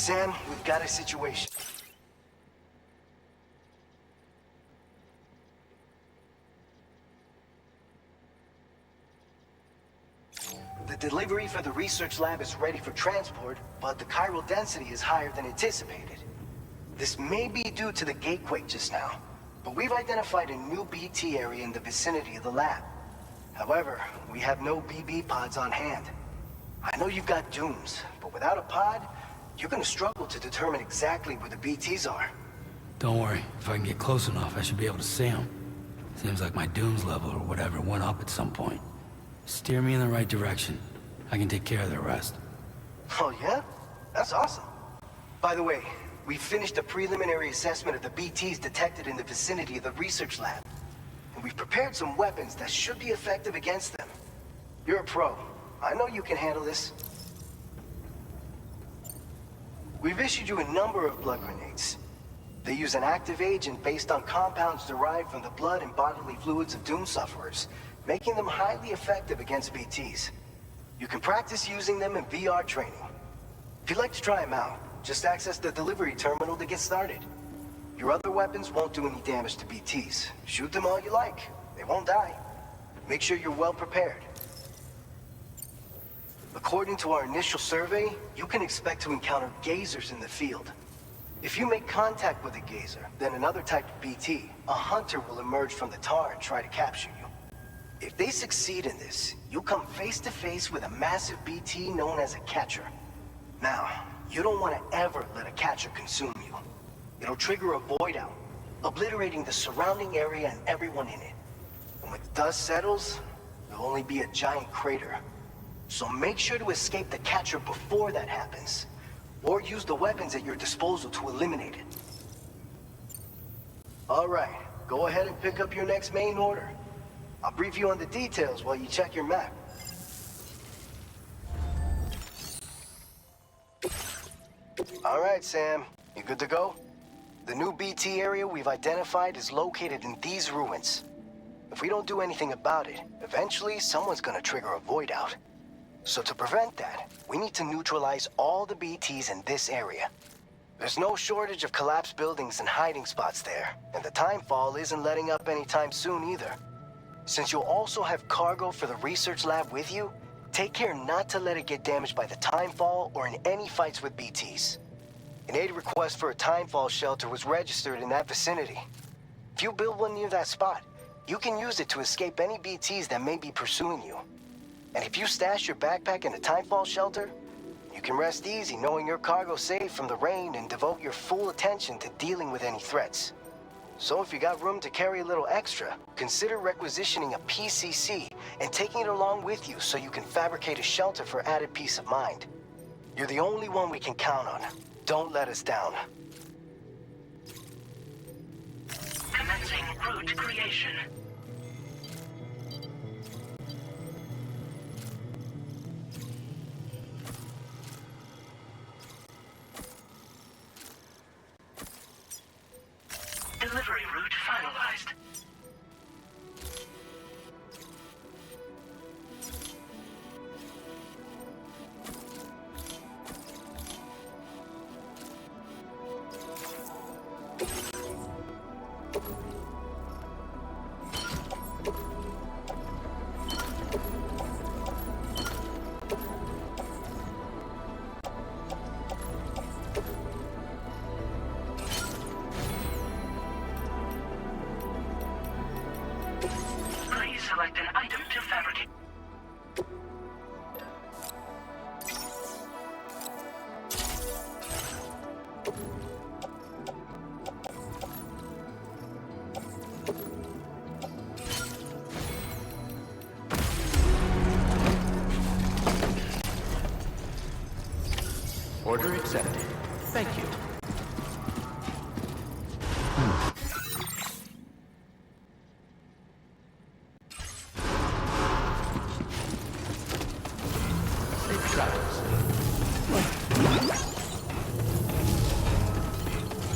Sam, we've got a situation. The delivery for the research lab is ready for transport, but the chiral density is higher than anticipated. This may be due to the gatequake just now, but we've identified a new BT area in the vicinity of the lab. However, we have no BB pods on hand. I know you've got dooms, but without a pod, you're gonna struggle to determine exactly where the BTs are. Don't worry, if I can get close enough, I should be able to see them. Seems like my dooms level or whatever went up at some point. Steer me in the right direction. I can take care of the rest. Oh yeah? That's awesome. By the way, we finished a preliminary assessment of the BTs detected in the vicinity of the research lab. And we've prepared some weapons that should be effective against them. You're a pro. I know you can handle this. We've issued you a number of blood grenades. They use an active agent based on compounds derived from the blood and bodily fluids of Doom sufferers, making them highly effective against BTs. You can practice using them in VR training. If you'd like to try them out, just access the delivery terminal to get started. Your other weapons won't do any damage to BTs. Shoot them all you like. They won't die. Make sure you're well prepared. According to our initial survey, you can expect to encounter gazers in the field. If you make contact with a gazer, then another type of BT, a hunter will emerge from the tar and try to capture you. If they succeed in this, you'll come face to face with a massive BT known as a catcher. Now, you don't want to ever let a catcher consume you. It'll trigger a void out, obliterating the surrounding area and everyone in it. And when the dust settles, there'll only be a giant crater. So make sure to escape the catcher before that happens, or use the weapons at your disposal to eliminate it. All right, go ahead and pick up your next main order. I'll brief you on the details while you check your map. All right, Sam, you good to go? The new BT area we've identified is located in these ruins. If we don't do anything about it, eventually someone's gonna trigger a void out. So to prevent that, we need to neutralize all the BTs in this area. There's no shortage of collapsed buildings and hiding spots there, and the timefall isn't letting up anytime soon either. Since you'll also have cargo for the research lab with you, take care not to let it get damaged by the timefall or in any fights with BTs. An aid request for a timefall shelter was registered in that vicinity. If you build one near that spot, you can use it to escape any BTs that may be pursuing you. And if you stash your backpack in a timefall shelter, you can rest easy knowing your cargo's safe from the rain and devote your full attention to dealing with any threats. So if you got room to carry a little extra, consider requisitioning a PCC and taking it along with you so you can fabricate a shelter for added peace of mind. You're the only one we can count on. Don't let us down. Commencing route creation. Delivery route finalized. Please select an item to fabricate. Order accepted. Thank you. Safe travels.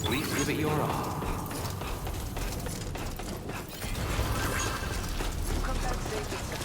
Please give it your all. Come back safe and sound.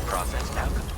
Process now complete.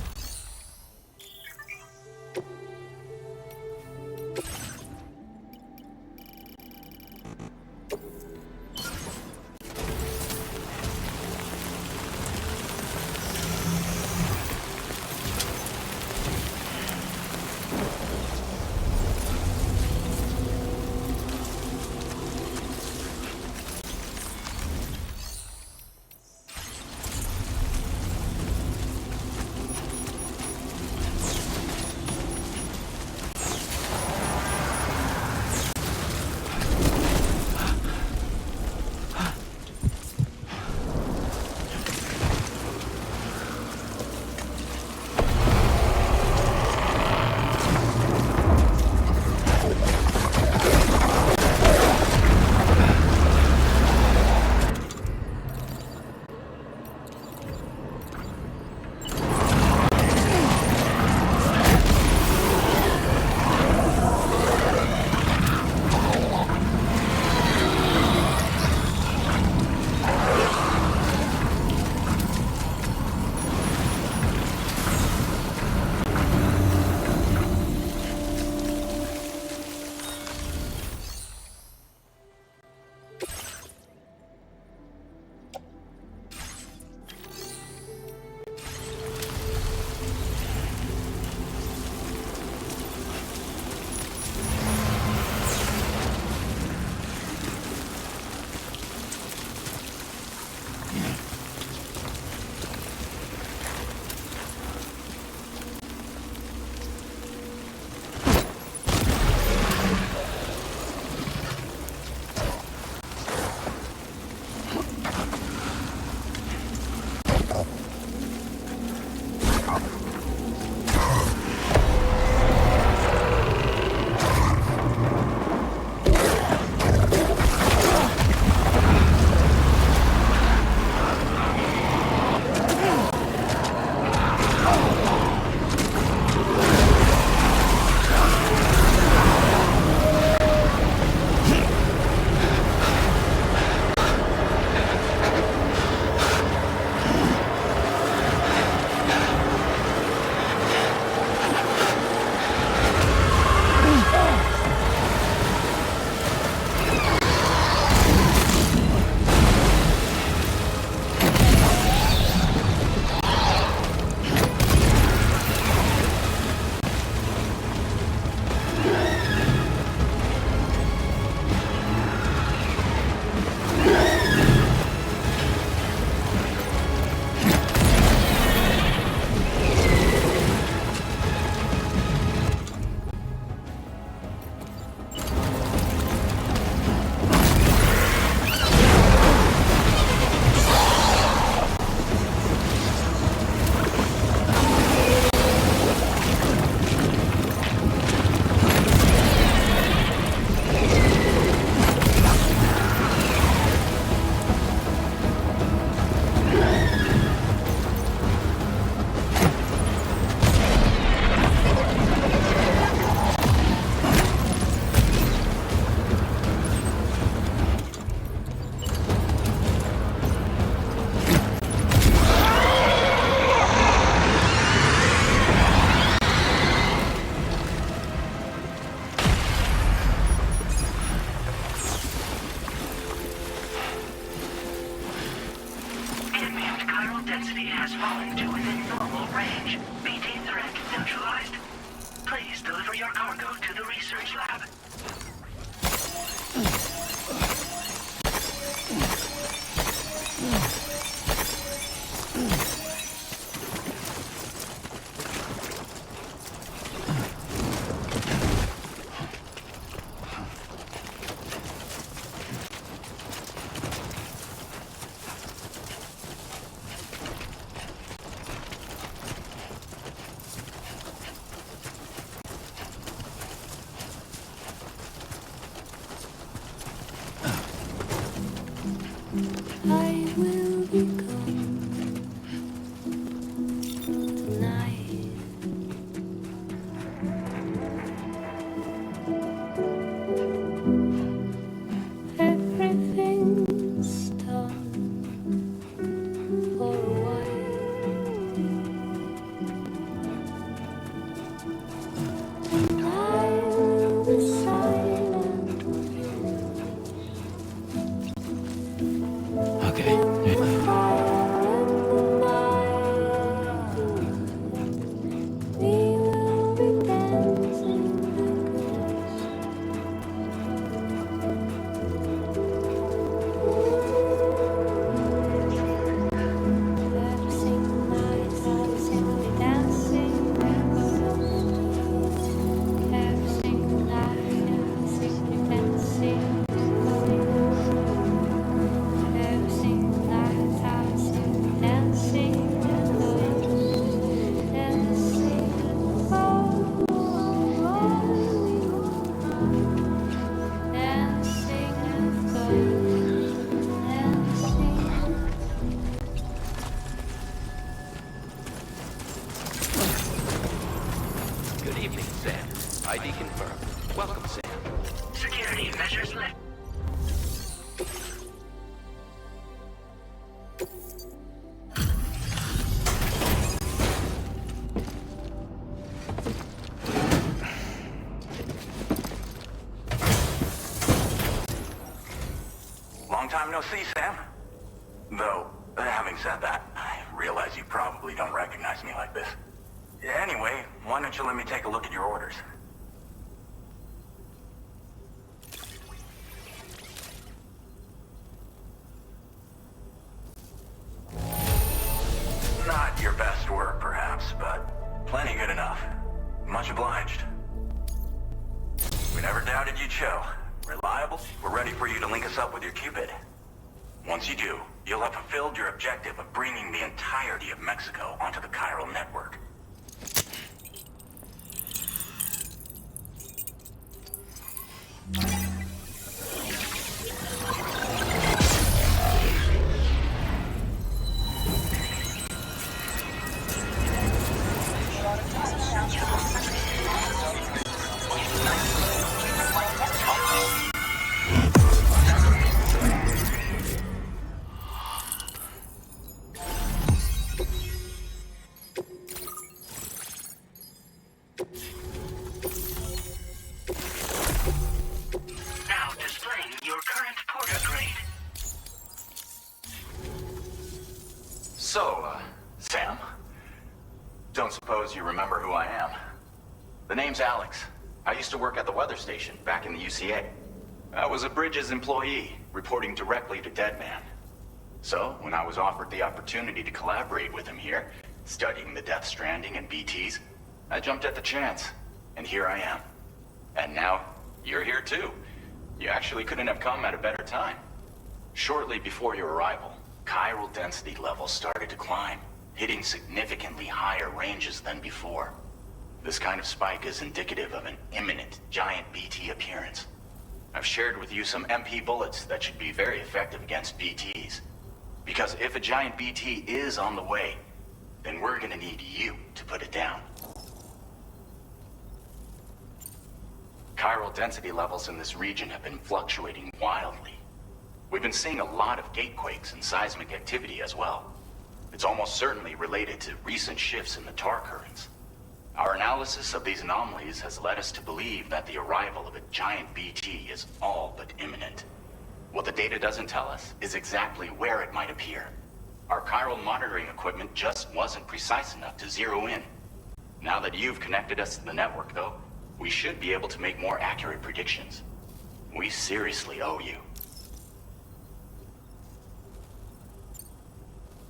has fallen to within normal range. BT threat neutralized. Please deliver your cargo to the research lab. evening, Sam. ID confirmed. Welcome, Sam. Security measures left. Long time no see, Sam. Though, having said that, I realize you probably don't recognize me like this. Anyway, why don't you let me take a look at your orders? Not your best work, perhaps, but plenty good enough. Much obliged. We never doubted you'd show. Reliable, we're ready for you to link us up with your Cupid. Once you do, you'll have fulfilled your objective of bringing the entirety of Mexico onto the chiral network. Now displaying your current porter grade. So, Sam, don't suppose you remember who I am? The name's Alex. I used to work at the weather station back in the UCA. I was a Bridges employee, reporting directly to Deadman. So, when I was offered the opportunity to collaborate with him here, studying the Death Stranding and BTs, I jumped at the chance. And here I am. And now, you're here too. You actually couldn't have come at a better time. Shortly before your arrival, chiral density levels started to climb, hitting significantly higher ranges than before. This kind of spike is indicative of an imminent giant BT appearance. I've shared with you some MP bullets that should be very effective against BTs. Because if a giant BT is on the way, then we're gonna need you to put it down. Chiral density levels in this region have been fluctuating wildly. We've been seeing a lot of gatequakes and seismic activity as well. It's almost certainly related to recent shifts in the tar currents. Our analysis of these anomalies has led us to believe that the arrival of a giant BT is all but imminent. What the data doesn't tell us is exactly where it might appear. Our chiral monitoring equipment just wasn't precise enough to zero in. Now that you've connected us to the network, though, we should be able to make more accurate predictions. We seriously owe you.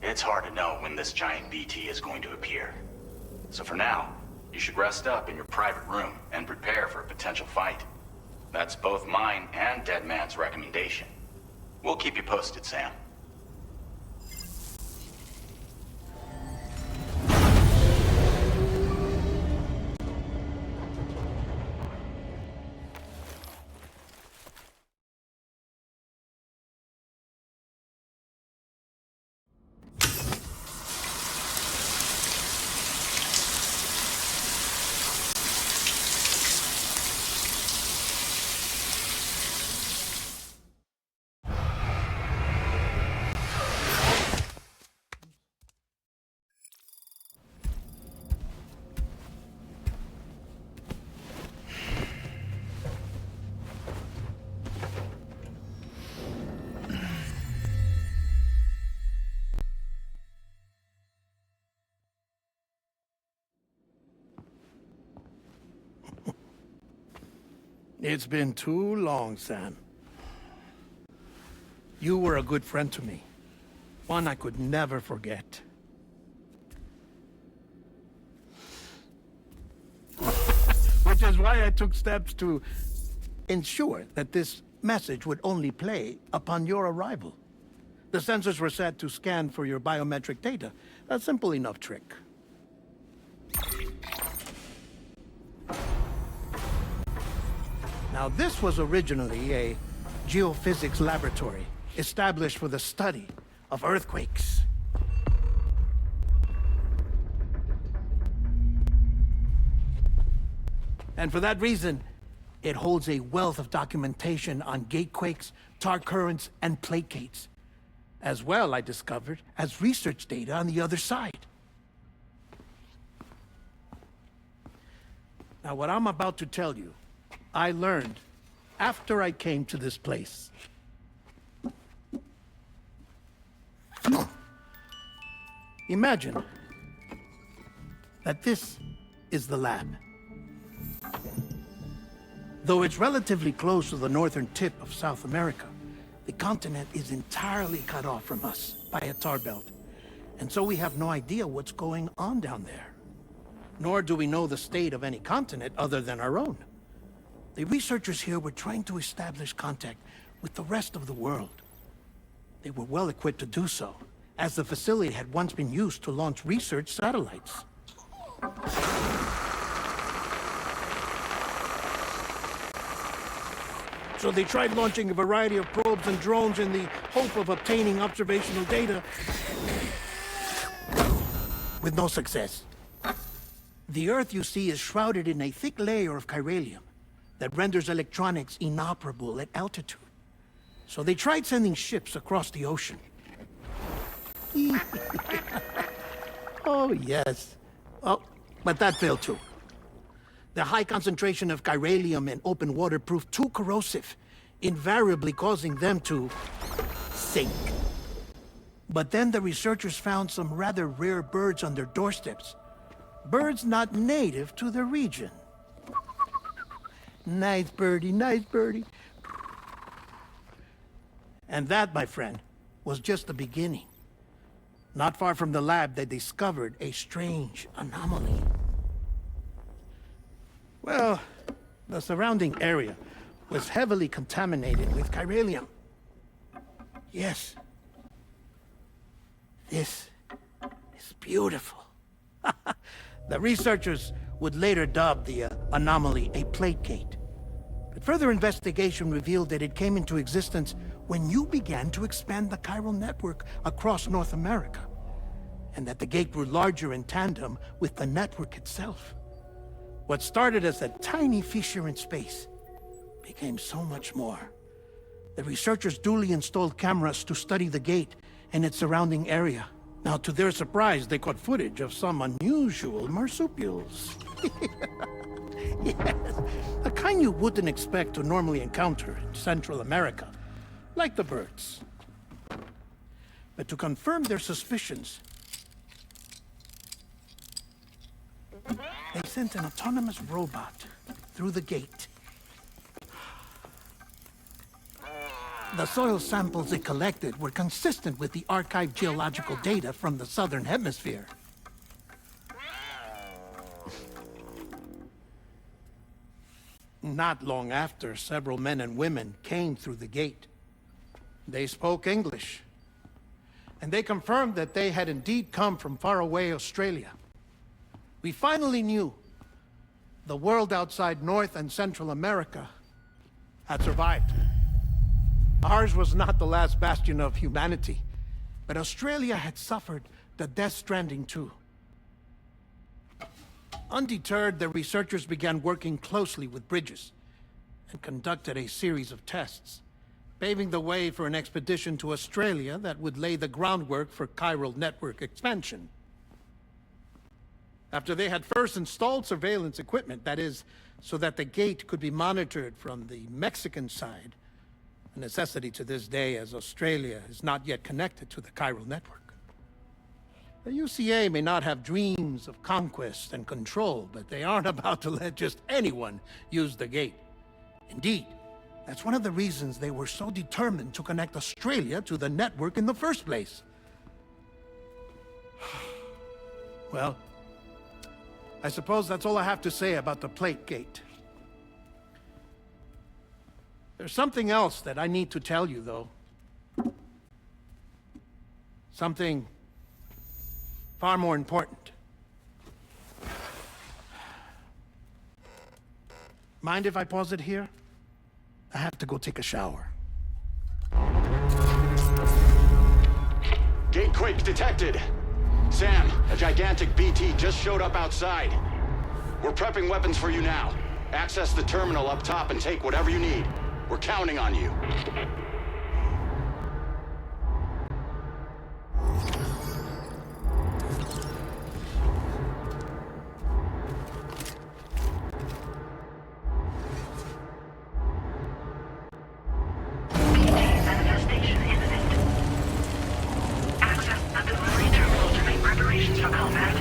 It's hard to know when this giant BT is going to appear. So for now, you should rest up in your private room and prepare for a potential fight. That's both mine and Deadman's recommendation. We'll keep you posted, Sam. It's been too long, Sam. You were a good friend to me. One I could never forget. Which is why I took steps to ensure that this message would only play upon your arrival. The sensors were set to scan for your biometric data. A simple enough trick. Now, this was originally a geophysics laboratory established for the study of earthquakes. And for that reason, it holds a wealth of documentation on gatequakes, tar currents, and plate gates. As well, I discovered, as research data on the other side. Now, what I'm about to tell you, I learned after I came to this place. Imagine that this is the lab. Though it's relatively close to the northern tip of South America, the continent is entirely cut off from us by a tar belt. And so we have no idea what's going on down there. Nor do we know the state of any continent other than our own. The researchers here were trying to establish contact with the rest of the world. They were well equipped to do so, as the facility had once been used to launch research satellites. So they tried launching a variety of probes and drones in the hope of obtaining observational data, with no success. The Earth, you see, is shrouded in a thick layer of chiralium that renders electronics inoperable at altitude. So they tried sending ships across the ocean. Oh, yes. Oh, but that failed too. The high concentration of chiralium in open water proved too corrosive, invariably causing them to sink. But then the researchers found some rather rare birds on their doorsteps. Birds not native to the region. Nice birdie, nice birdie. And that, my friend, was just the beginning. Not far from the lab, they discovered a strange anomaly. Well, the surrounding area was heavily contaminated with chiralium. Yes. This is beautiful. The researchers would later dub the anomaly a plate gate. But further investigation revealed that it came into existence when you began to expand the chiral network across North America, and that the gate grew larger in tandem with the network itself. What started as a tiny fissure in space became so much more. The researchers duly installed cameras to study the gate and its surrounding area. Now, to their surprise, they caught footage of some unusual marsupials. Yes, a kind you wouldn't expect to normally encounter in Central America, like the birds. But to confirm their suspicions, they sent an autonomous robot through the gate. The soil samples it collected were consistent with the archived geological data from the southern hemisphere. Not long after, several men and women came through the gate. They spoke English, and they confirmed that they had indeed come from faraway Australia. We finally knew the world outside North and Central America had survived. Ours was not the last bastion of humanity, but Australia had suffered the death stranding too. Undeterred, the researchers began working closely with Bridges and conducted a series of tests, paving the way for an expedition to Australia that would lay the groundwork for chiral network expansion. After they had first installed surveillance equipment, that is, so that the gate could be monitored from the Mexican side, a necessity to this day as Australia is not yet connected to the chiral network. The UCA may not have dreams of conquest and control, but they aren't about to let just anyone use the gate. Indeed, that's one of the reasons they were so determined to connect Australia to the network in the first place. Well, I suppose that's all I have to say about the plate gate. There's something else that I need to tell you, though. Something far more important. Mind if I pause it here? I have to go take a shower. Gatequake detected. Sam, a gigantic BT just showed up outside. We're prepping weapons for you now. Access the terminal up top and take whatever you need. We're counting on you. Manifestation imminent. Access the delivery terminal to make preparations for combat.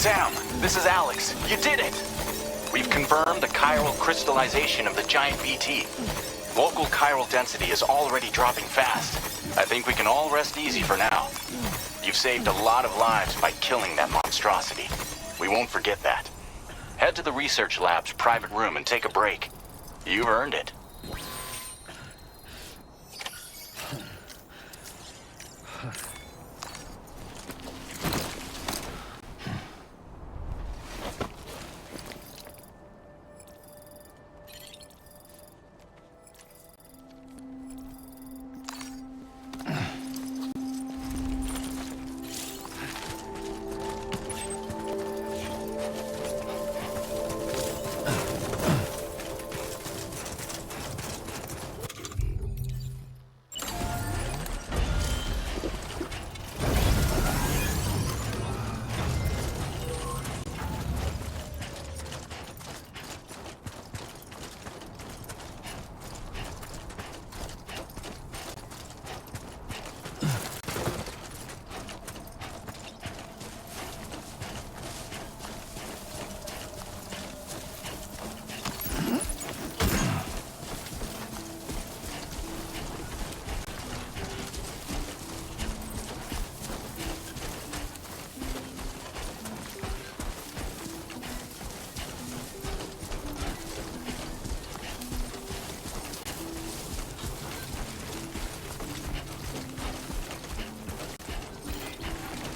Sam, this is Alex. You did it! We've confirmed the chiral crystallization of the giant BT. Local chiral density is already dropping fast. I think we can all rest easy for now. You've saved a lot of lives by killing that monstrosity. We won't forget that. Head to the research lab's private room and take a break. You've earned it.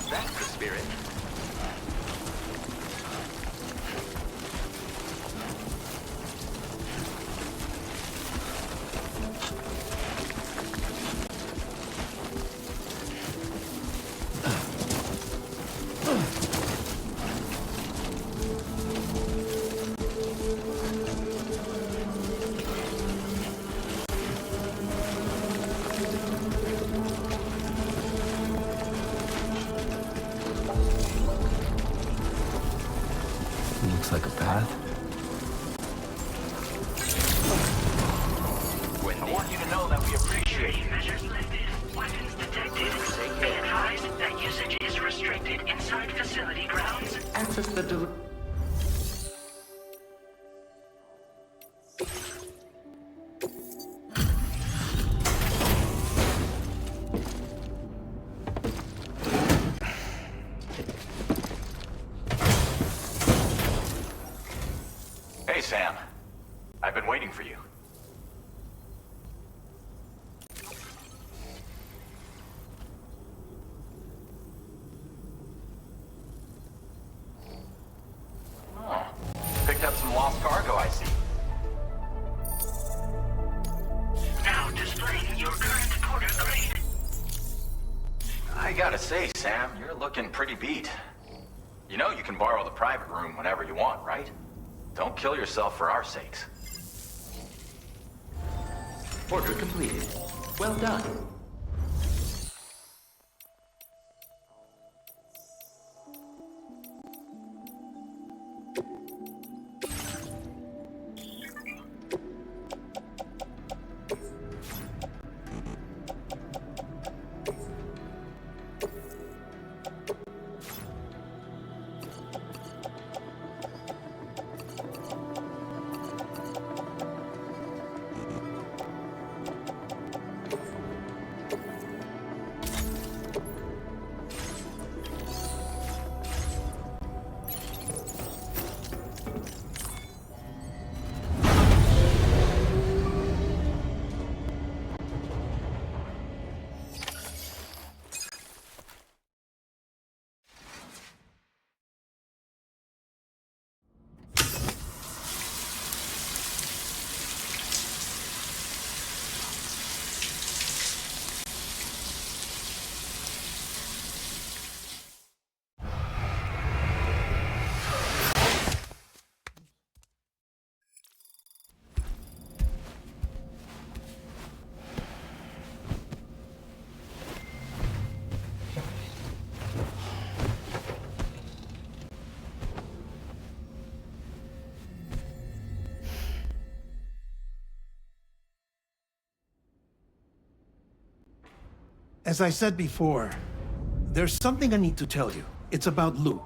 That's the spirit. Looks like a path. I want you to know that we appreciate Security measures lifted. Weapons detected. Be advised that usage is restricted inside facility grounds. Access the Hey, Sam. I've been waiting for you. Oh, picked up some lost cargo, I see. Now displaying your current porter grade. I gotta say, Sam, you're looking pretty beat. You know you can borrow the private room whenever you want, right? Don't kill yourself for our sakes. order completed. Well done. As I said before, there's something I need to tell you. It's about Lou.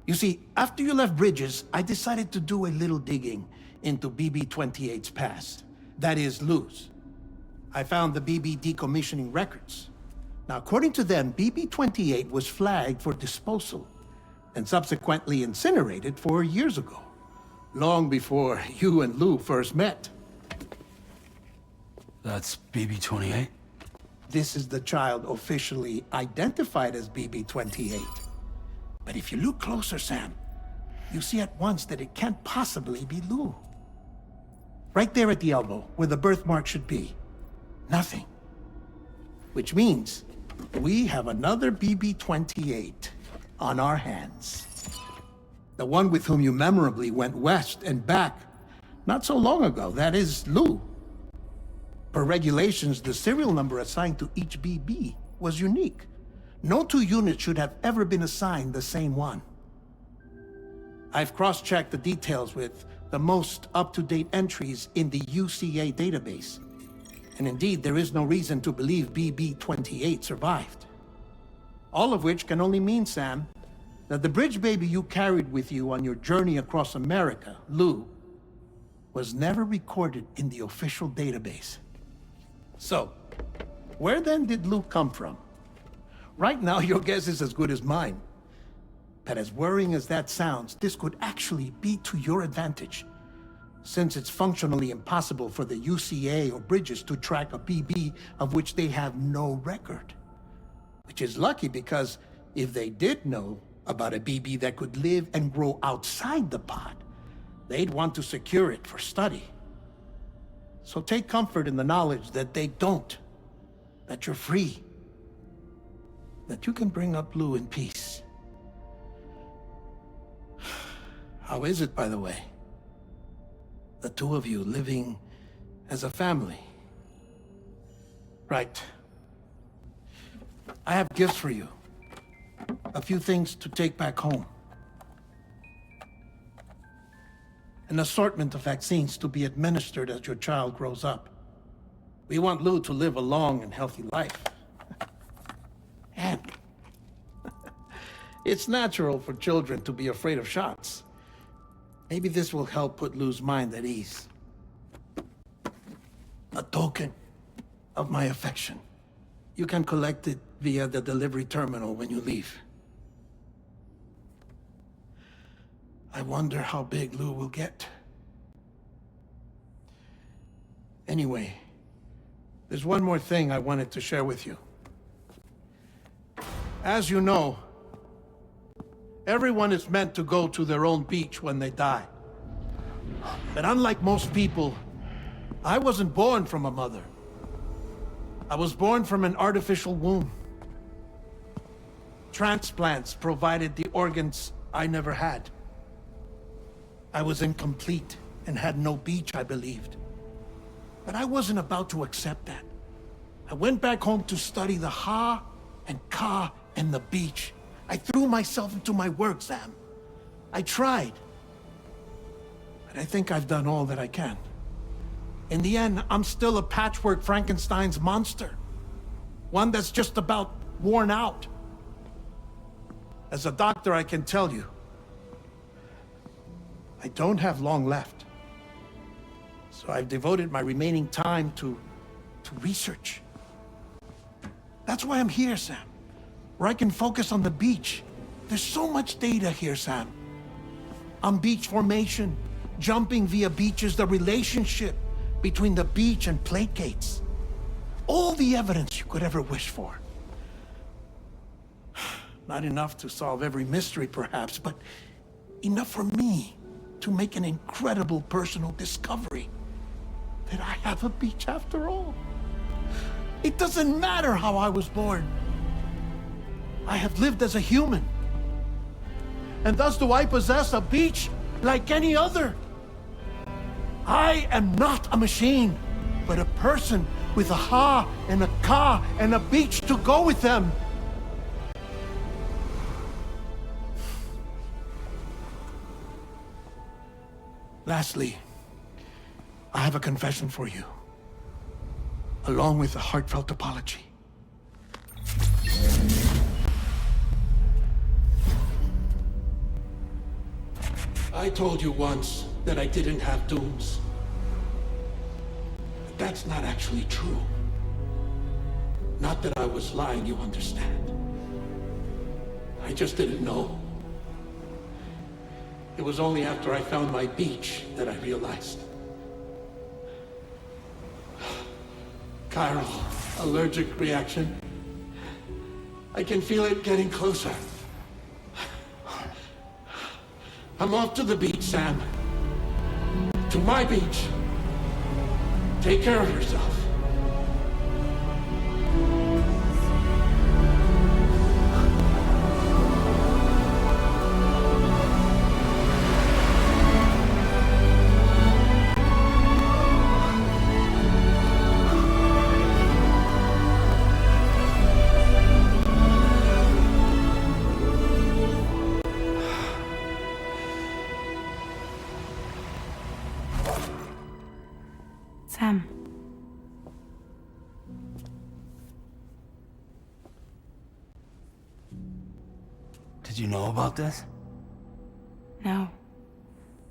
You see, after you left Bridges, I decided to do a little digging into BB-28's past. That is, Lou's. I found the BB decommissioning records. Now, according to them, BB-28 was flagged for disposal and subsequently incinerated 4 years ago, long before you and Lou first met. That's BB-28? This is the child officially identified as BB-28. But if you look closer, Sam, you see at once that it can't possibly be Lou. Right there at the elbow, where the birthmark should be. Nothing. Which means we have another BB-28 on our hands. The one with whom you memorably went west and back not so long ago, that is Lou. Per regulations, the serial number assigned to each BB was unique. No two units should have ever been assigned the same one. I've cross-checked the details with the most up-to-date entries in the UCA database. And indeed, there is no reason to believe BB-28 survived. All of which can only mean, Sam, that the bridge baby you carried with you on your journey across America, Lou, was never recorded in the official database. So, where then did Lou come from? Right now, your guess is as good as mine. But as worrying as that sounds, this could actually be to your advantage, since it's functionally impossible for the UCA or Bridges to track a BB of which they have no record. Which is lucky because if they did know about a BB that could live and grow outside the pod, they'd want to secure it for study. So take comfort in the knowledge that they don't, that you're free, that you can bring up Lou in peace. How is it, by the way? The two of you living as a family. Right. I have gifts for you. A few things to take back home. An assortment of vaccines to be administered as your child grows up. We want Lou to live a long and healthy life. And it's natural for children to be afraid of shots. Maybe this will help put Lou's mind at ease. A token of my affection. You can collect it via the delivery terminal when you leave. I wonder how big Lou will get. Anyway, there's one more thing I wanted to share with you. As you know, everyone is meant to go to their own beach when they die. But unlike most people, I wasn't born from a mother. I was born from an artificial womb. Transplants provided the organs I never had. I was incomplete and had no beach, I believed. But I wasn't about to accept that. I went back home to study the Ha and Ka and the beach. I threw myself into my work, Sam. I tried. But I think I've done all that I can. In the end, I'm still a patchwork Frankenstein's monster. One that's just about worn out. As a doctor, I can tell you, I don't have long left. So I've devoted my remaining time to research. That's why I'm here, Sam. Where I can focus on the beach. There's so much data here, Sam. On beach formation, jumping via beaches, the relationship between the beach and placates. All the evidence you could ever wish for. Not enough to solve every mystery, perhaps, but enough for me to make an incredible personal discovery. That I have a beach after all. It doesn't matter how I was born. I have lived as a human. And thus do I possess a beach like any other. I am not a machine, but a person with a Ha and a Ka and a beach to go with them. Lastly, I have a confession for you, along with a heartfelt apology. I told you once that I didn't have dooms. But that's not actually true. Not that I was lying, you understand. I just didn't know. It was only after I found my beach that I realized. Chiral, allergic reaction. I can feel it getting closer. I'm off to the beach, Sam. To my beach. Take care of yourself. Sam. Did you know about this? No.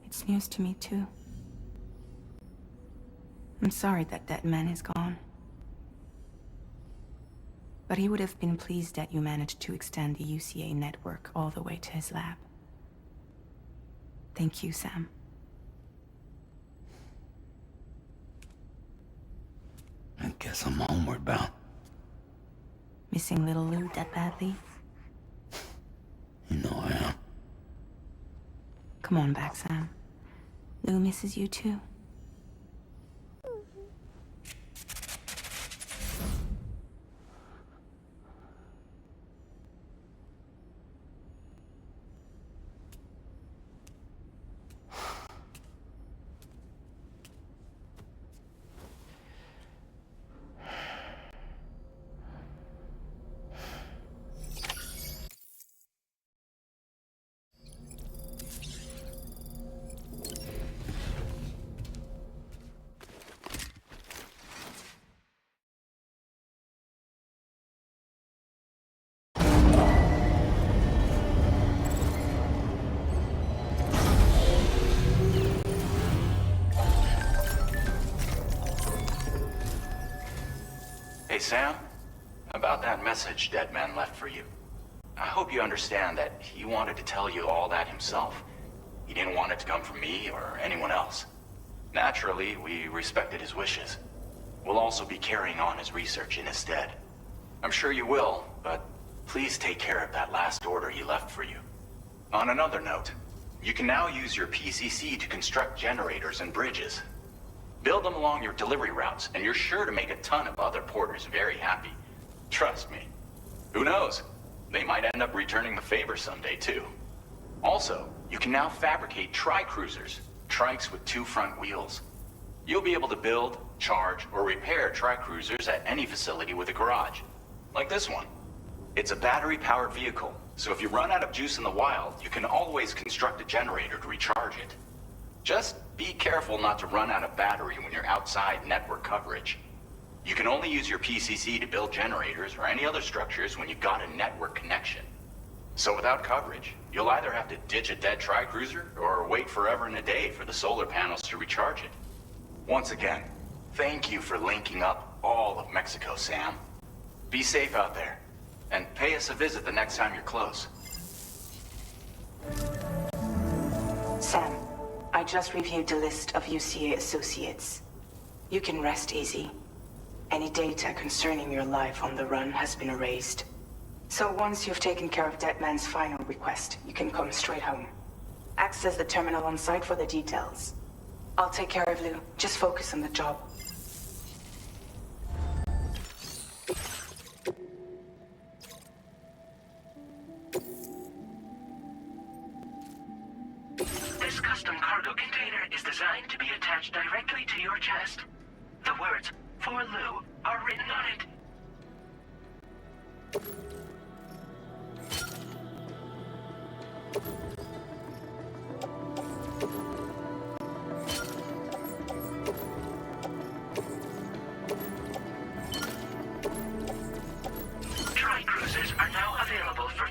It's news to me, too. I'm sorry that Deadman is gone. But he would have been pleased that you managed to extend the UCA network all the way to his lab. Thank you, Sam. I guess I'm homeward bound. Missing little Lou that badly? You know I am. Come on back, Sam. Lou misses you too. Hey, Sam. About that message Deadman left for you. I hope you understand that he wanted to tell you all that himself. He didn't want it to come from me or anyone else. Naturally, we respected his wishes. We'll also be carrying on his research in his stead. I'm sure you will, but please take care of that last order he left for you. On another note, you can now use your PCC to construct generators and bridges. Build them along your delivery routes, and you're sure to make a ton of other porters very happy. Trust me. Who knows? They might end up returning the favor someday, too. Also, you can now fabricate tri-cruisers, trikes with 2 front wheels. You'll be able to build, charge, or repair tri-cruisers at any facility with a garage. Like this one. It's a battery-powered vehicle, so if you run out of juice in the wild, you can always construct a generator to recharge it. Just be careful not to run out of battery when you're outside network coverage. You can only use your PCC to build generators or any other structures when you've got a network connection. So without coverage, you'll either have to ditch a dead tri-cruiser or wait forever and a day for the solar panels to recharge it. Once again, thank you for linking up all of Mexico, Sam. Be safe out there, and pay us a visit the next time you're close. Sam, I just reviewed the list of UCA associates. You can rest easy. Any data concerning your life on the run has been erased. So once you've taken care of Deadman's final request, you can come straight home. Access the terminal on site for the details. I'll take care of Lou. Just focus on the job. This custom cargo container is designed to be attached directly to your chest. The words, "For Lou," are written on it. Tri-cruisers are now available for...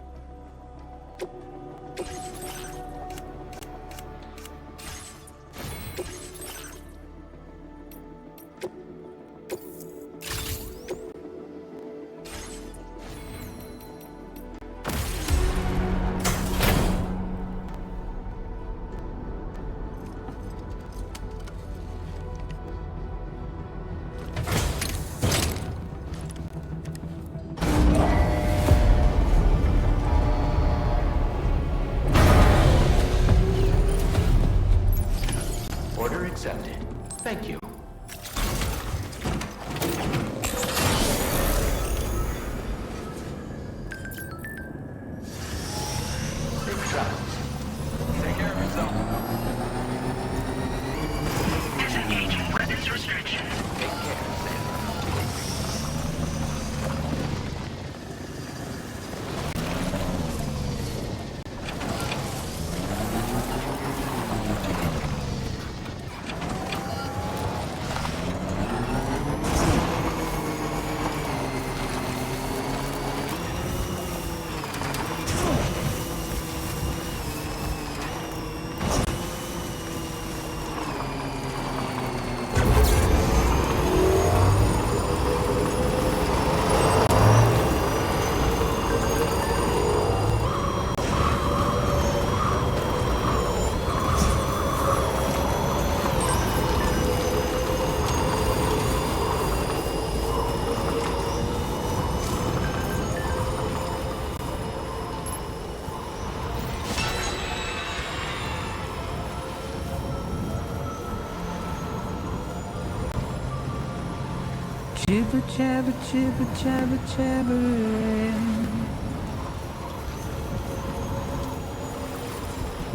Jibber jabber, jibber jabber, jabbering.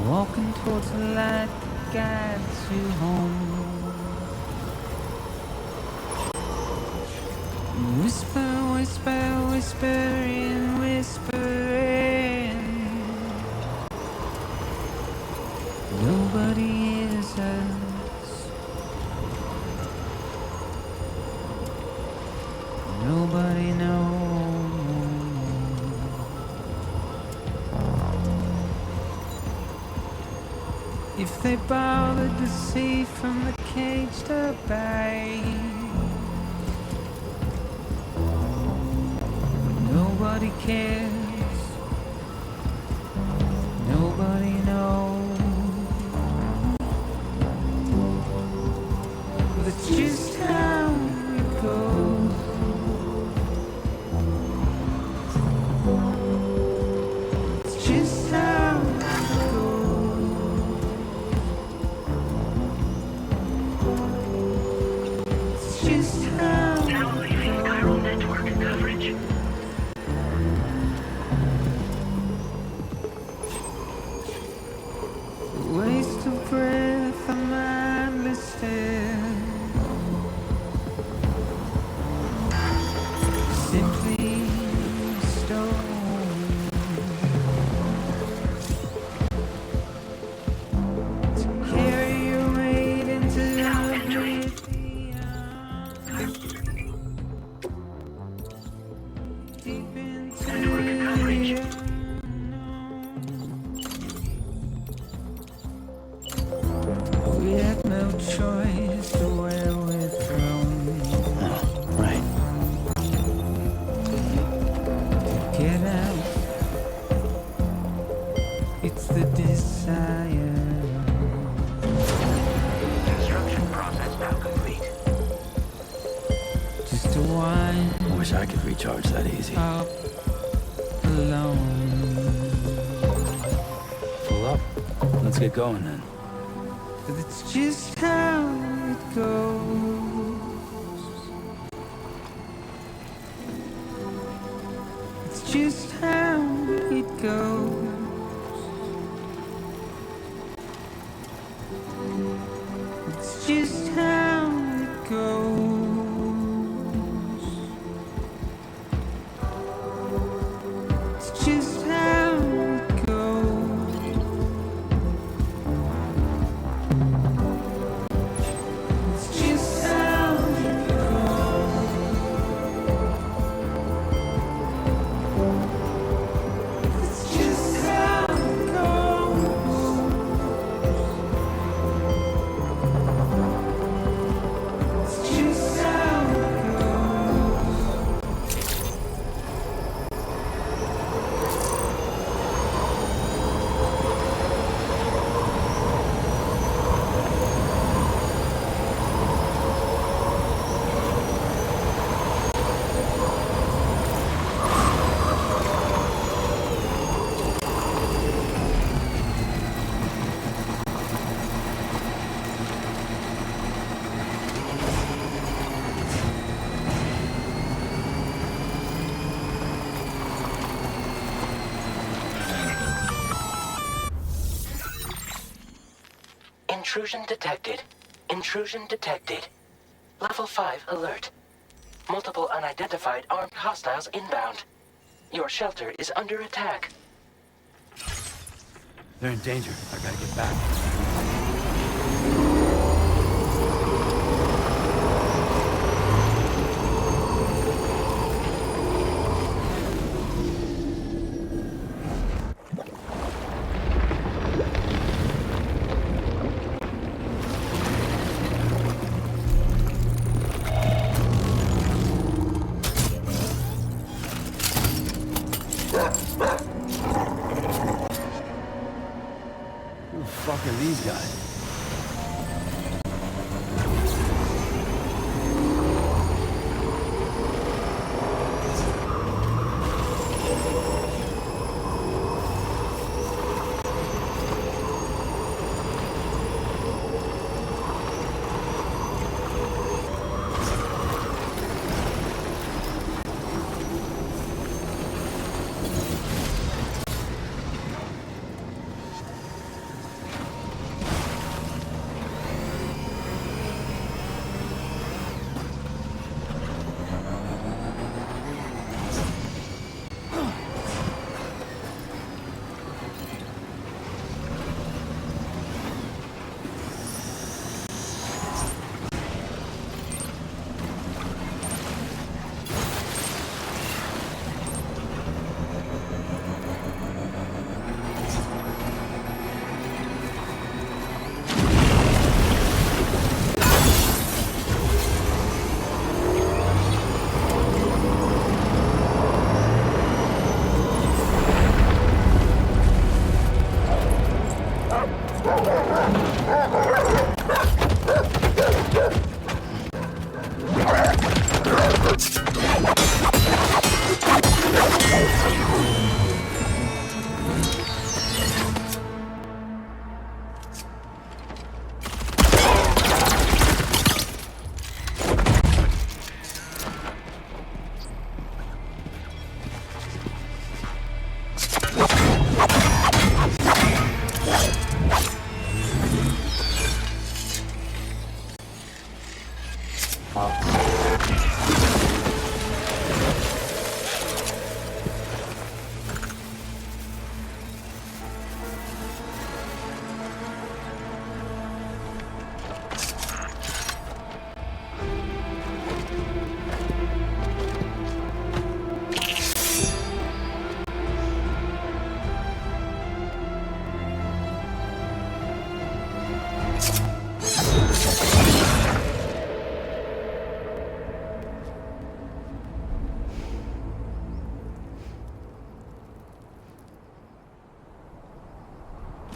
Walking towards the light that guides you home. Whisper, whisper, whispering, whispering. Nobody hears us. Nobody knows. If they bothered to see from the caged up bay, nobody cares. Nobody knows. That's just how it goes. It's just how it goes. It's just how Now leaving chiral network coverage. Waste of breath, a mindless stare. Simply stone. To carry your weight into deep into Network coverage. we had no choice to where we're from. Oh, right. Get out. It's the desire. Construction process now complete. Just to wind I wish I could recharge that easy. up alone. Pull up. Let's get going then. But it's just how it goes. It's just how it goes. It's just how it goes. It's just how it goes. It's just how it goes. It's just how it goes. It's just how it goes. Intrusion detected. Intrusion detected. Level 5 alert. Multiple unidentified armed hostiles inbound. Your shelter is under attack. They're in danger. I gotta get back. Who the fuck are these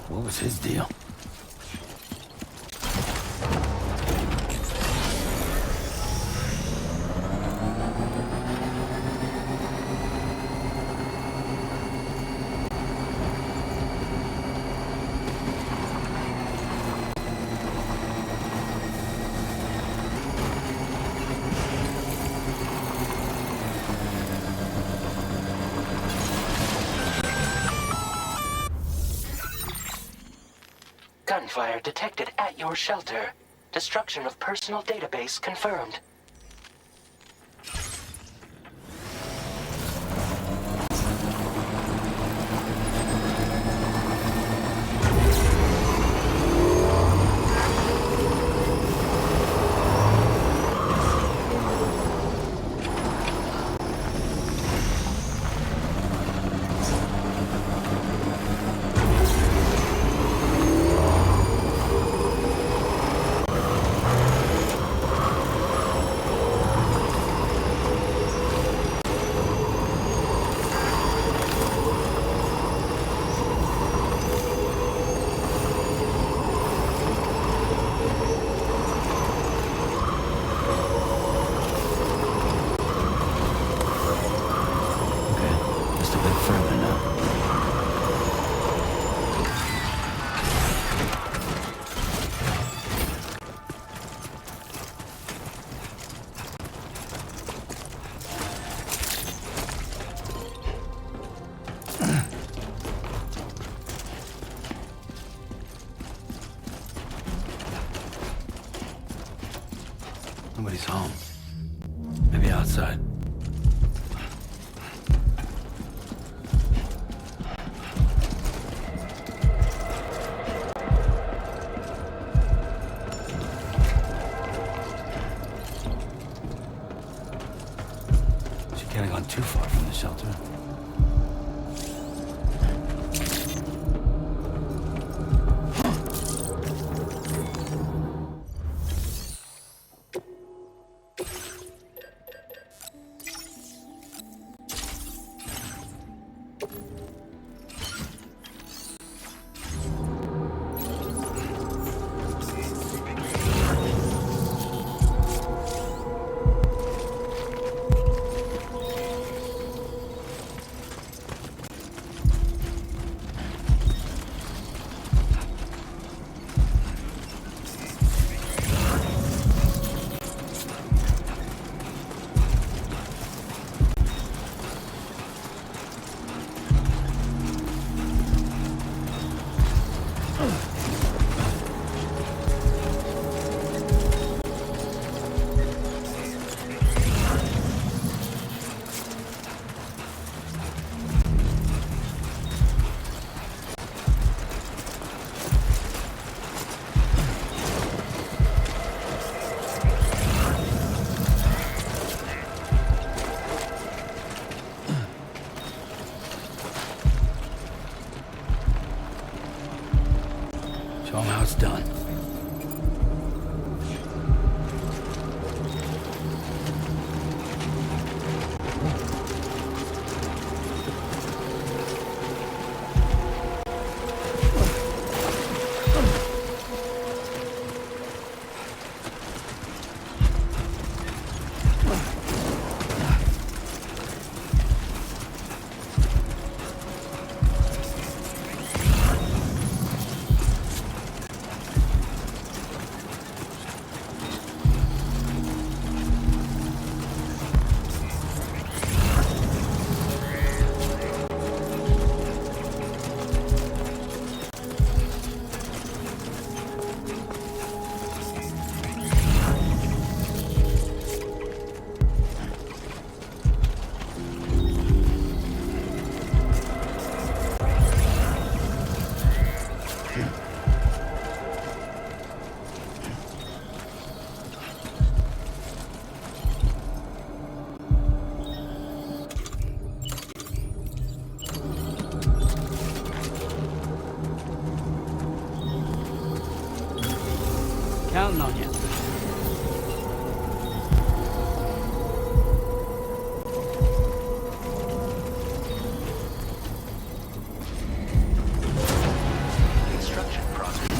What was his deal? Gunfire detected at your shelter. Destruction of personal database confirmed. Nobody's home. Maybe outside. She can't have gone too far from the shelter. Show 'em how it's done. counting on you. Construction process.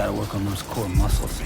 Gotta work on those core muscles.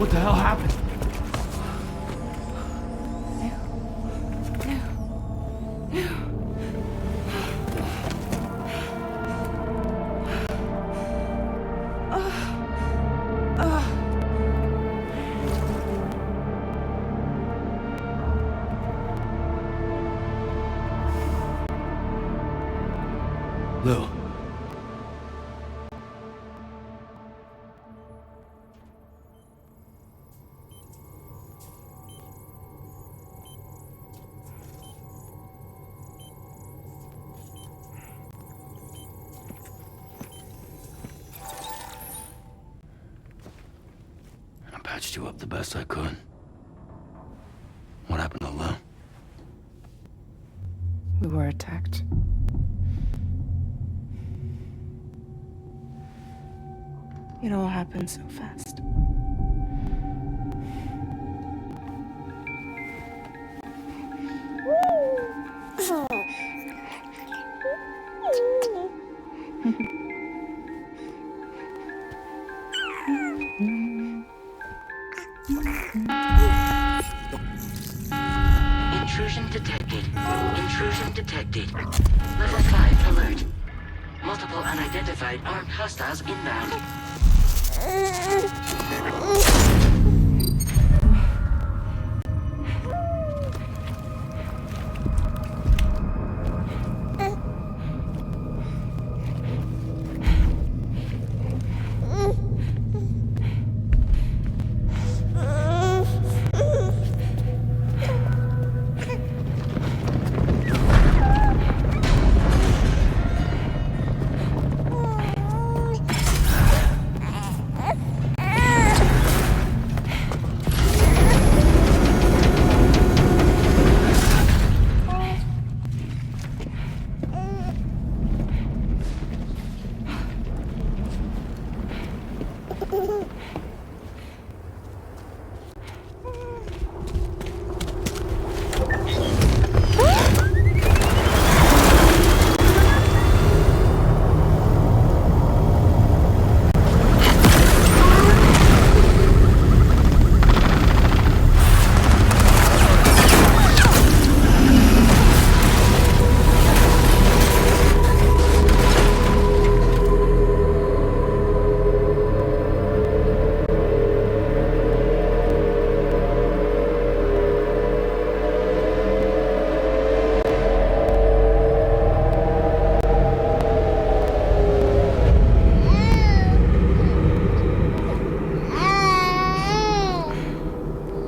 What the hell happened? Lou. I patched you up the best I could. What happened to Lou? We were attacked. It all happened so fast. Intrusion detected. Intrusion detected. Level 5 alert. Multiple unidentified armed hostiles inbound.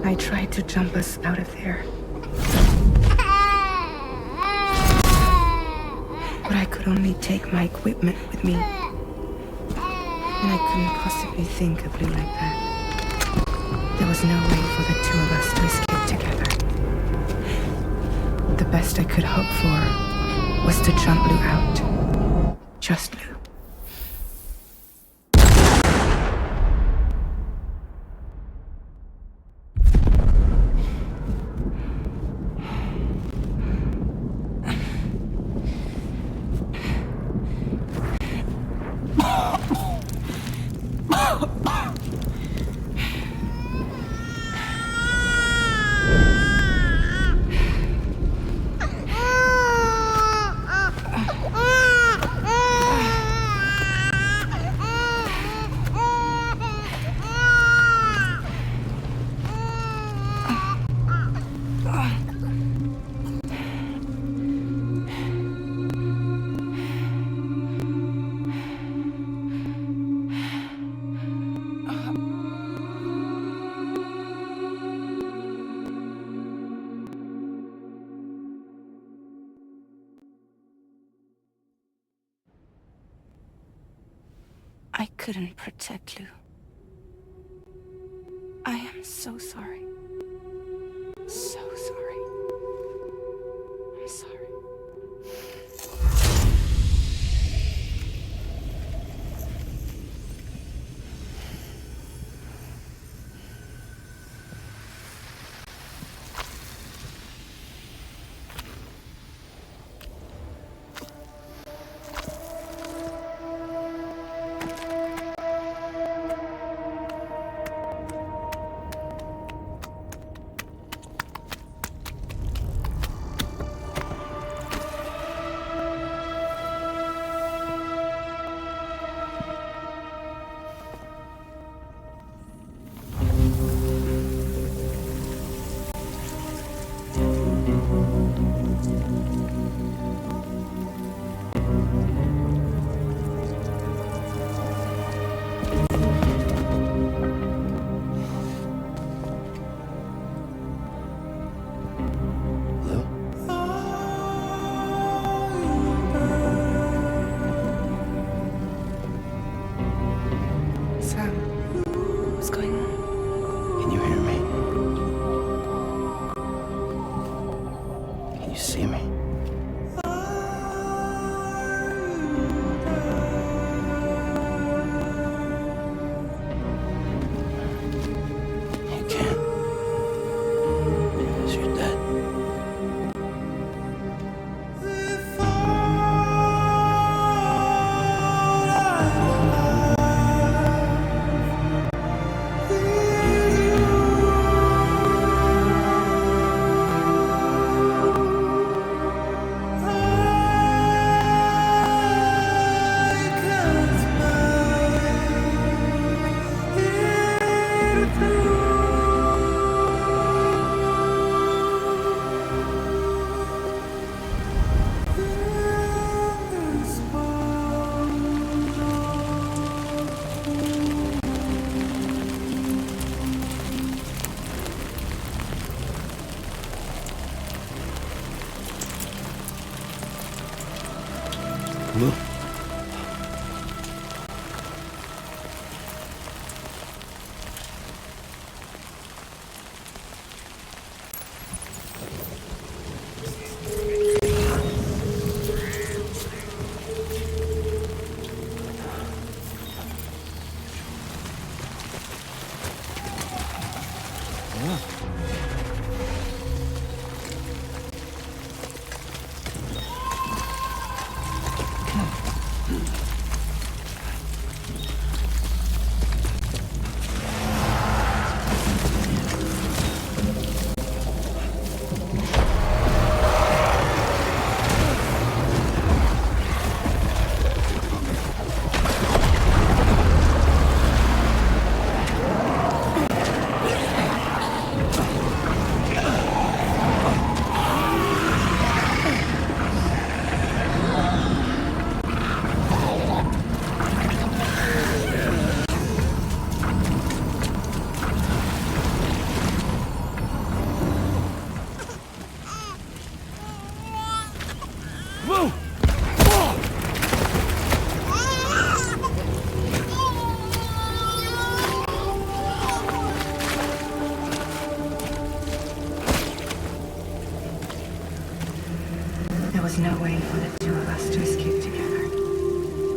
I tried to jump us out of there. But I could only take my equipment with me. And I couldn't possibly think of Lou like that. There was no way for the two of us to escape together. The best I could hope for was to jump Lou out. Just Lou. I couldn't protect Lou. I am so sorry. So sorry. I'm sorry. What's going on? Can you hear me? Can you see me? You can't. Because you're dead. Look. There was no way for the two of us to escape together.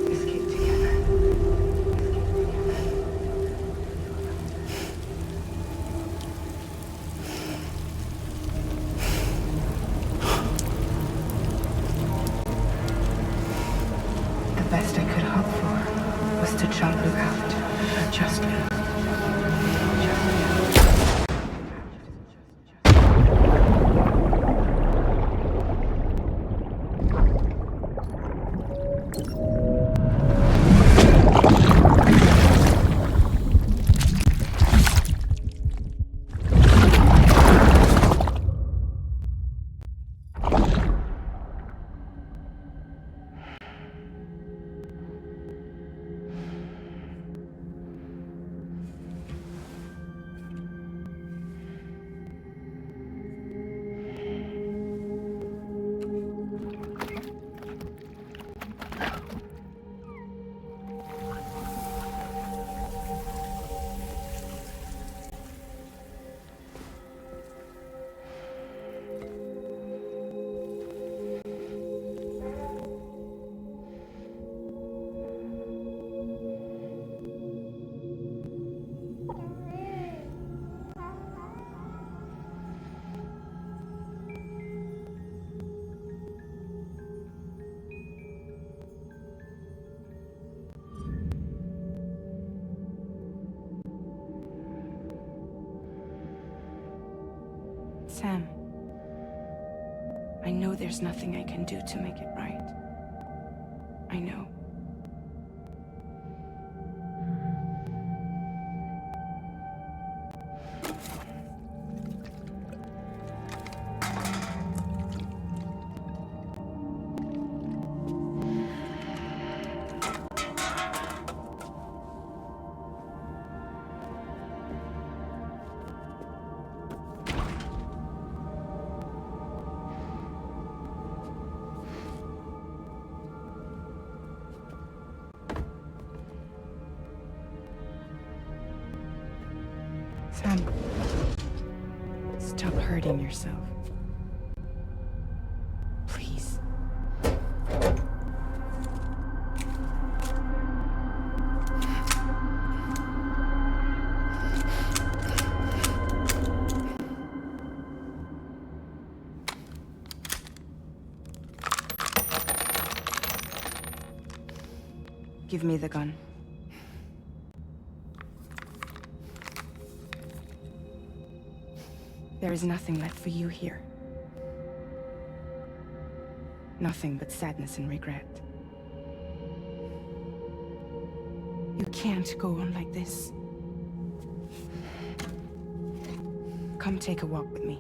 Escape together. The best I could hope for was to jump Luke out. Just Luke. Sam, I know there's nothing I can do to make it right. I know. Sam, stop hurting yourself. Please. Give me the gun. There is nothing left for you here. Nothing but sadness and regret. You can't go on like this. Come take a walk with me.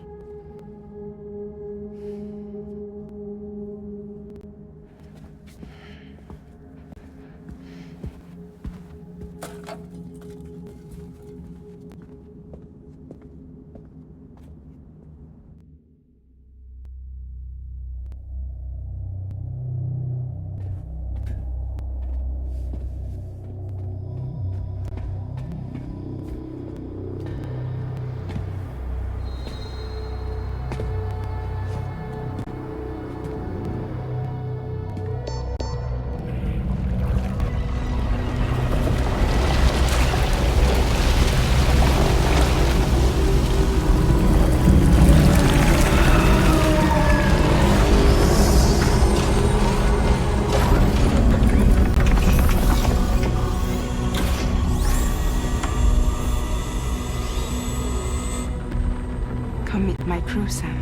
Come meet my crew, Sam.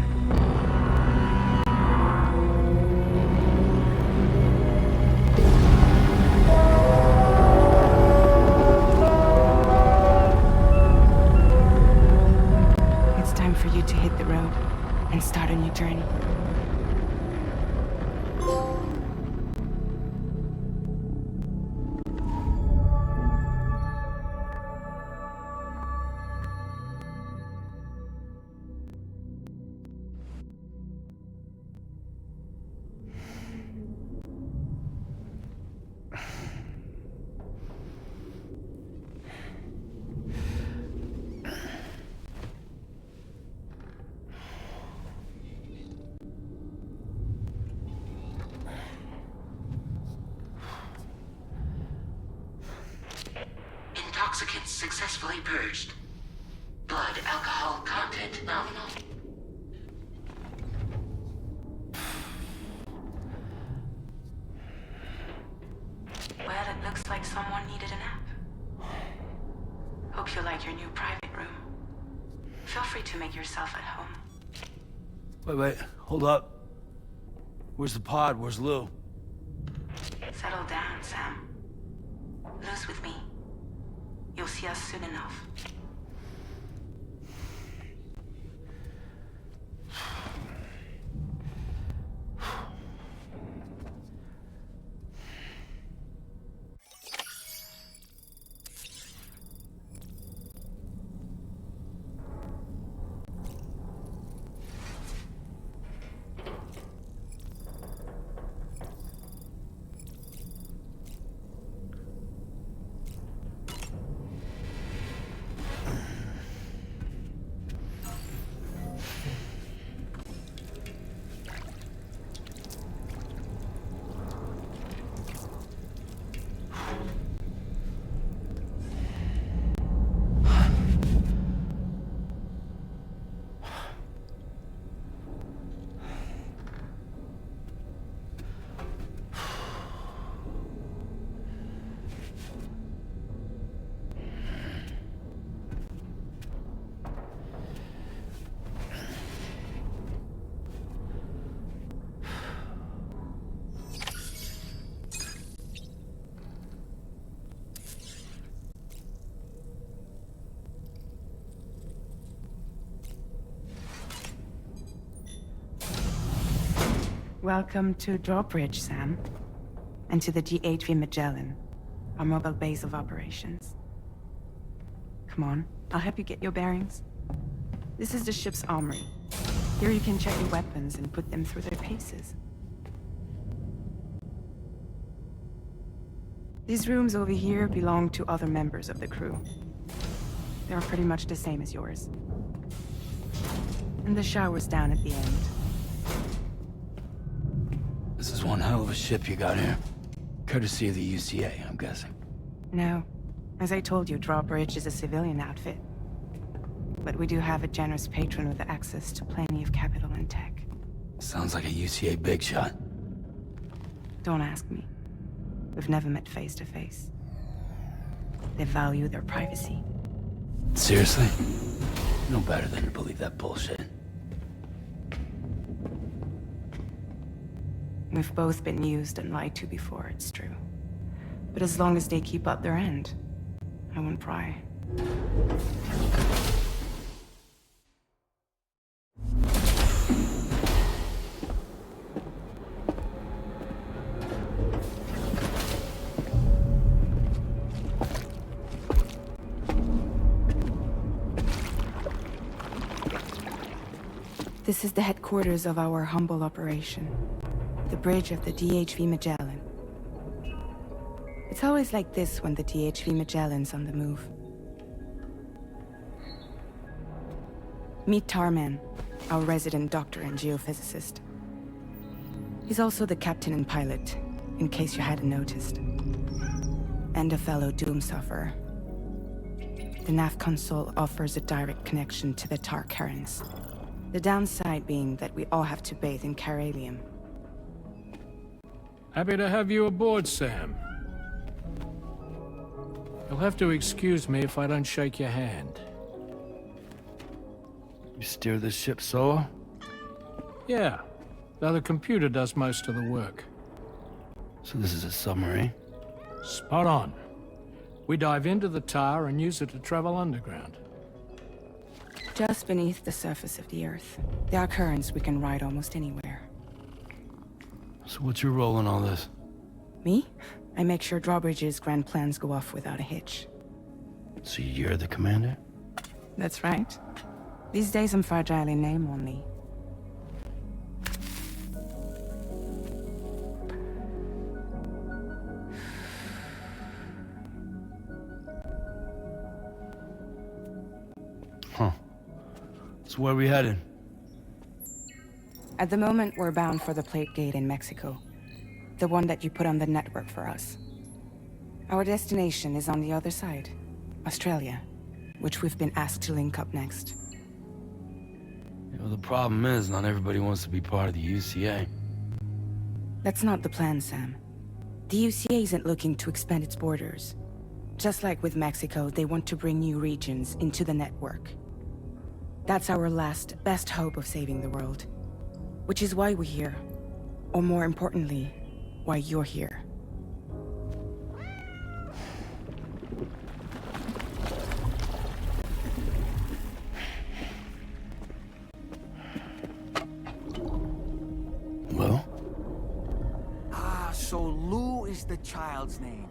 It's time for you to hit the road and start a new journey. Intoxicants successfully purged. Blood alcohol content nominal. Well, it looks like someone needed a nap. Hope you like your new private room. Feel free to make yourself at home. Wait, hold up. Where's the pod? Where's Lou? Settle down, Sam. Lou's with me. You'll see us soon enough. Welcome to Drawbridge, Sam. And to the GHV Magellan, our mobile base of operations. Come on, I'll help you get your bearings. This is the ship's armory. Here you can check your weapons and put them through their paces. These rooms over here belong to other members of the crew. They are pretty much the same as yours. And the shower's down at the end. This is one hell of a ship you got here. Courtesy of the UCA, I'm guessing. No. As I told you, Drawbridge is a civilian outfit. But we do have a generous patron with access to plenty of capital and tech. Sounds like a UCA big shot. Don't ask me. We've never met face to face. They value their privacy. Seriously? No better than to believe that bullshit. We've both been used and lied to before, it's true. But as long as they keep up their end, I won't pry. This is the headquarters of our humble operation. The bridge of the DHV Magellan. It's always like this when the DHV Magellan's on the move. Meet Tarman, our resident doctor and geophysicist. He's also the captain and pilot, in case you hadn't noticed. And a fellow doom sufferer. The nav console offers a direct connection to the Tar currents. The downside being that we all have to bathe in Caralium. Happy to have you aboard, Sam. You'll have to excuse me if I don't shake your hand. You steer this ship solo? Yeah, though the computer does most of the work. So this is a submarine? Spot on. We dive into the Tar and use it to travel underground. Just beneath the surface of the Earth, there are currents we can ride almost anywhere. So what's your role in all this? Me? I make sure Drawbridge's grand plans go off without a hitch. So you're the commander? That's right. These days I'm fragile in name only. Huh. So where are we headed? At the moment, we're bound for the Plate Gate in Mexico. The one that you put on the network for us. Our destination is on the other side, Australia, which we've been asked to link up next. You know, the problem is, not everybody wants to be part of the UCA. That's not the plan, Sam. The UCA isn't looking to expand its borders. Just like with Mexico, they want to bring new regions into the network. That's our last, best hope of saving the world. Which is why we're here. Or more importantly, why you're here. Well? Ah, so Lou is the child's name.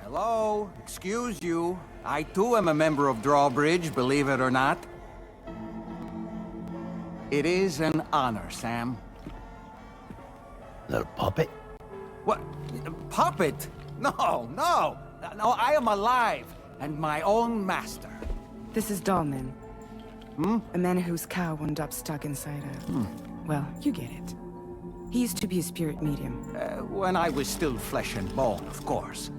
Hello? Excuse you. I too am a member of Drawbridge, believe it or not. It is an honor, Sam. Is that a puppet? What? A puppet? No, no! No, I am alive, and my own master. This is Deadman. A man whose cow wound up stuck inside a... Well, you get it. He used to be a spirit medium. When I was still flesh and bone, of course.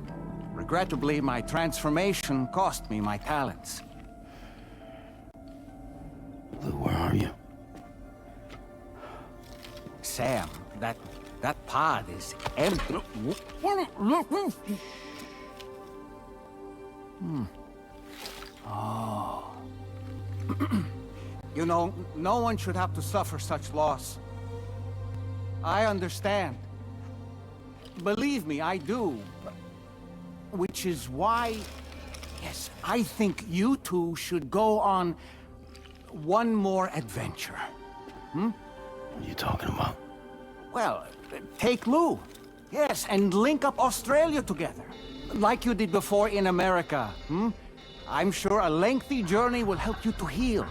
Regrettably, my transformation cost me my talents. Lou, where are you? Sam, that pod is empty. Oh. You know, no one should have to suffer such loss. I understand. Believe me, I do. Which is why, yes, I think you two should go on one more adventure. What are you talking about? Well, take Lou. Yes, and link up Australia together. Like you did before in America. I'm sure a lengthy journey will help you to heal.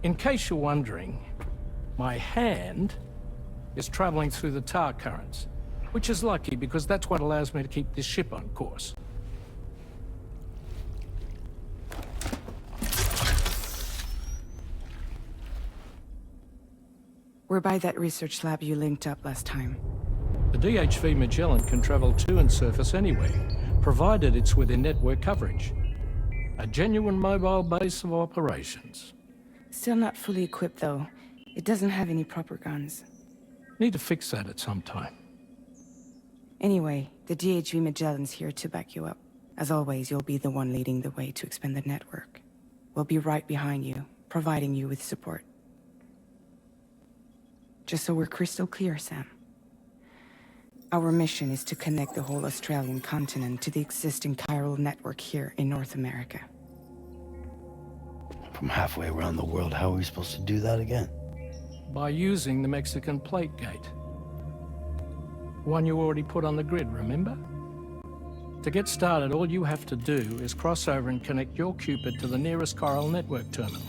In case you're wondering, my hand is traveling through the tar currents, which is lucky because that's what allows me to keep this ship on course. We're by that research lab you linked up last time. The DHV Magellan can travel to and surface anywhere, provided it's within network coverage. A genuine mobile base of operations. Still not fully equipped, though. It doesn't have any proper guns. Need to fix that at some time. Anyway, the DHV Magellan's here to back you up. As always, you'll be the one leading the way to expand the network. We'll be right behind you, providing you with support. Just so we're crystal clear, Sam. Our mission is to connect the whole Australian continent to the existing chiral network here in North America. From halfway around the world, how are we supposed to do that again? By using the Mexican plate gate. One you already put on the grid, remember? To get started, all you have to do is cross over and connect your Cupid to the nearest chiral network terminal.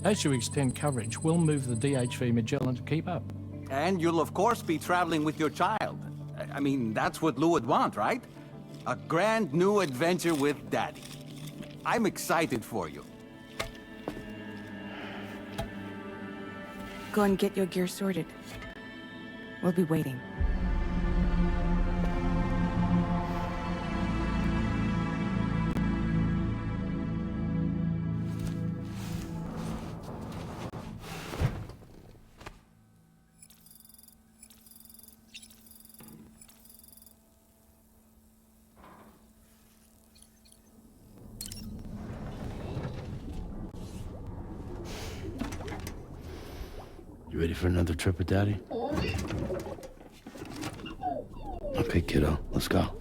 As you extend coverage, we'll move the DHV Magellan to keep up. And you'll of course be traveling with your child. I mean, that's what Lou would want, right? A grand new adventure with Daddy. I'm excited for you. Go and get your gear sorted. We'll be waiting. You ready for another trip with Daddy? Okay, kiddo, let's go.